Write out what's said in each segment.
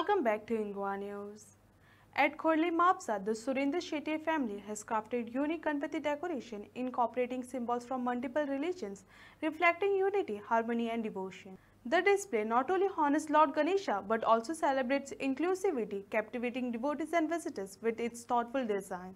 Welcome back to Ingwa News. At Khorli Mapsa, the Surinder Shetty family has crafted unique Ganpati decoration incorporating symbols from multiple religions, reflecting unity, harmony and devotion. The display not only honors Lord Ganesha but also celebrates inclusivity, captivating devotees and visitors with its thoughtful design.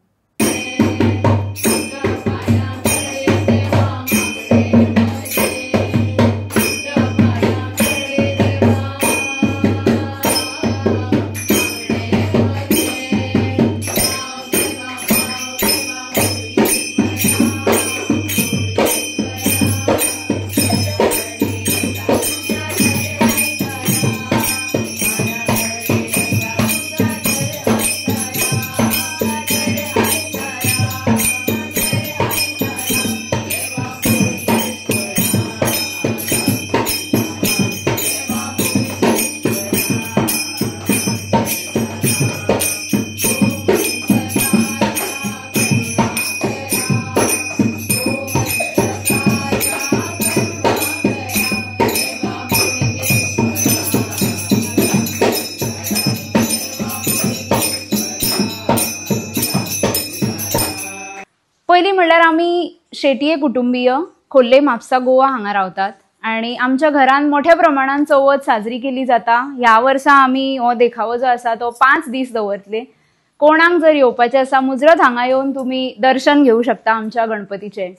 पहिली म्हणल्यार आमी शेटये कुटुंबीय खोर्ले म्हापसा गोवा हांगा रावतात आणि आमच्या घरान मोठ्या प्रमाणात चवथ साजरी केली जाता। ह्या वर्सा आमी हो देखावो जो आसा तो 5 दीस दवरतले। कोणाक जर येवपाचे आसा मुजरत हांगा येवन तुम्ही दर्शन घेऊ शकता आमच्या गणपतीचे।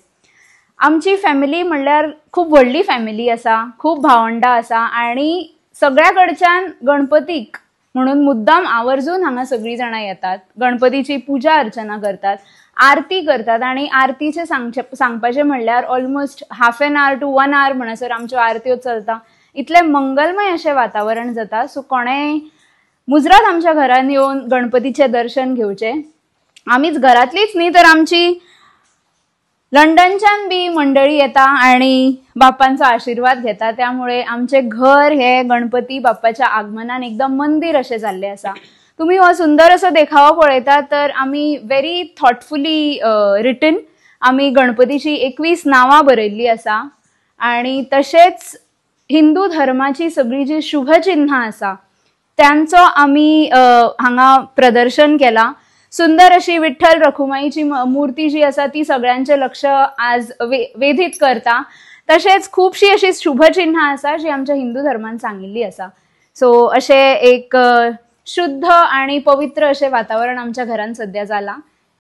आमची फॅमिली म्हणल्यार खूप व्हडली फॅमिली आसा, खूप भावंडा आसा आणि सगळ्याकडच्यान गणपतीक म्हणून मुद्दाम आवर्जून हांगा सगळी जाणा येतात। गणपतीची पूजा अर्चना करतात, आरती करतात आणि आरतीचे सांगपाचे म्हणल्यार almost half an hour to 1 hour म्हणसर आमच्यो आरत्यो चलता। इतले मंगलमय असे वातावरण जाता। सो कोणे मुजरात आमच्या घरान येवन गणपतीचे दर्शन घेवचे। आमीच घरातलीच न्ही तर आमची लंडनच्यान बी मंडळी येता आणि बाप्पांचा आशीर्वाद घेता। त्यामुळे आमचे घर हे गणपती बाप्पाच्या आगमनान एकदम मंदिर असे जाल्ले आसा। तुम्ही हो सुंदर असो देखावो पळयता तर आम्ही व्हेरी थॉटफुली रिटन आम्ही गणपतीची 21 नावां बरयल्ली आसा आणि तशेंच हिंदू धर्माची सगळी जी शुभ चिन्ह आसा त्यांचो आम्ही हांगा प्रदर्शन केला। सुंदर अशी विठ्ठल रखुमाईची मूर्ती जी आसा ती सगळ्यांचे लक्ष आज वेधित करता। तशेंच खूपशी अशी शुभ चिन्ह आसा जी आमच्या हिंदू धर्मान सांगिल्ली आसा। सो अशे एक शुद्ध आणि पवित्र असे वातावरण आमच्या घरान सध्या जाला।